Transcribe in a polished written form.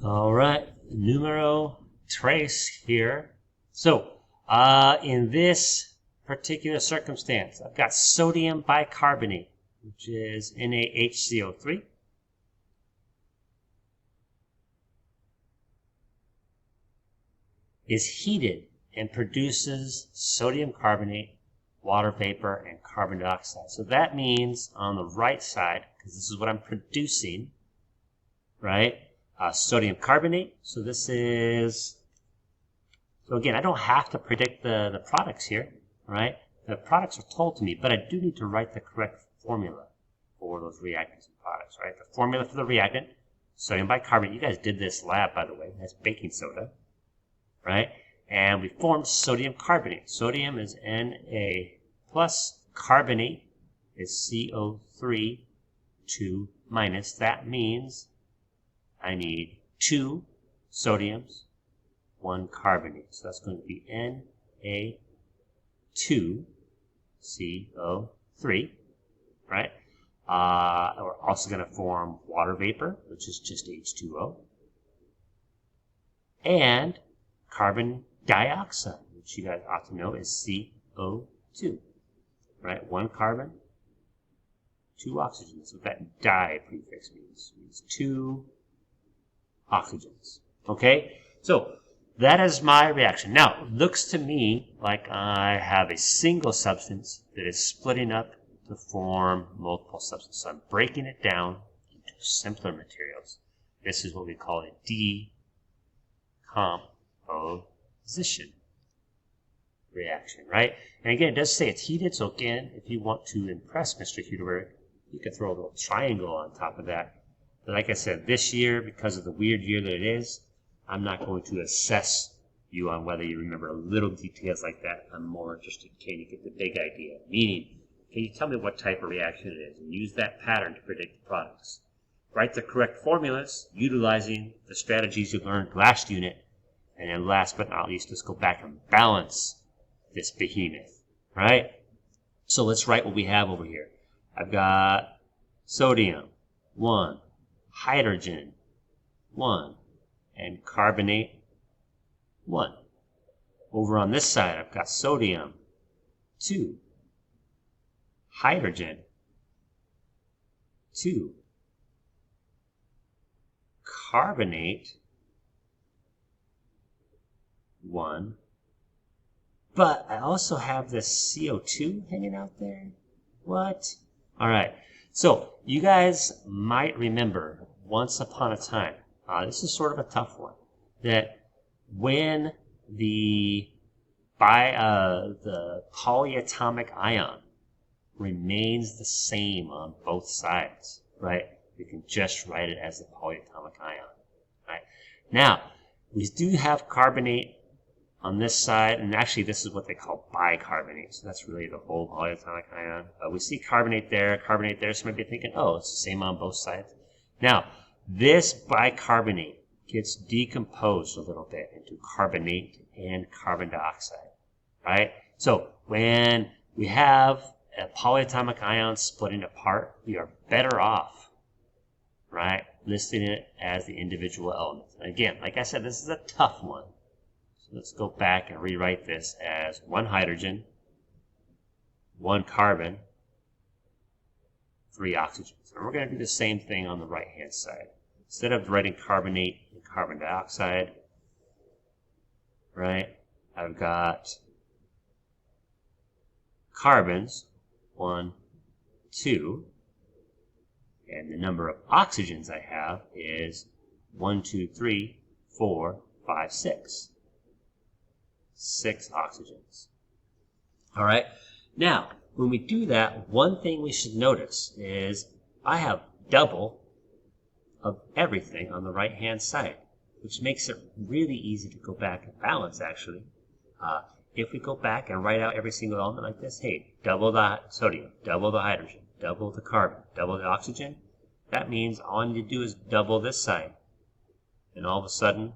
All right, numero tres here. So, in this particular circumstance, I've got sodium bicarbonate, which is NaHCO3. Is heated and produces sodium carbonate, water vapor, and carbon dioxide. So that means on the right side, because this is what I'm producing, right? Sodium carbonate. So this is, so again, I don't have to predict the products here, right? The products are told to me, but I do need to write the correct formula for those reactants and products, right? The formula for the reactant, sodium bicarbonate. You guys did this lab, by the way. That's baking soda, right? And we formed sodium carbonate. Sodium is Na plus, carbonate is CO3, 2 minus. That means I need 2 sodiums, 1 carbonate. So that's going to be Na2CO3, right? We're also going to form water vapor, which is just H2O, and carbon dioxide, which you guys ought to know is CO2, right? 1 carbon, 2 oxygens. That's what that di prefix means. It means 2 oxygens. Okay? So that is my reaction. Now, it looks to me like I have a single substance that is splitting up to form multiple substances. So I'm breaking it down into simpler materials. This is what we call a decomposition reaction, right? And again, it does say it's heated, so again, if you want to impress Mr. Huderberg, you can throw a little triangle on top of that. But like I said, this year, because of the weird year that it is, I'm not going to assess you on whether you remember little details like that. I'm more interested, can you get the big idea? Meaning, can you tell me what type of reaction it is and use that pattern to predict the products? Write the correct formulas utilizing the strategies you learned last unit. And then last but not least, let's go back and balance this behemoth, right? So let's write what we have over here. I've got sodium, 1, hydrogen, 1, and carbonate, 1. Over on this side, I've got sodium, 2, hydrogen, 2, carbonate, 1, but I also have this CO2 hanging out there. What? All right. So you guys might remember once upon a time, this is sort of a tough one, that when the polyatomic ion remains the same on both sides, right? We can just write it as the polyatomic ion, right? Now, we do have carbonate on this side, and actually this is what they call bicarbonate, so that's really the whole polyatomic ion. We see carbonate there, so you might be thinking, oh, it's the same on both sides. Now, this bicarbonate gets decomposed a little bit into carbonate and carbon dioxide, right? So when we have a polyatomic ion splitting apart, we are better off, right, listing it as the individual elements. And again, like I said, this is a tough one. So let's go back and rewrite this as 1 hydrogen, 1 carbon, 3 oxygens. And we're going to do the same thing on the right-hand side. Instead of writing carbonate and carbon dioxide, right, I've got carbons, 1, 2, and the number of oxygens I have is 1, 2, 3, 4, 5, 6. 6 oxygens. All right. Now, when we do that, one thing we should notice is I have double of everything on the right-hand side, which makes it really easy to go back and balance, actually. If we go back and write out every single element like this, hey, double the sodium, double the hydrogen, double the carbon, double the oxygen, that means all I need to do is double this side. And all of a sudden,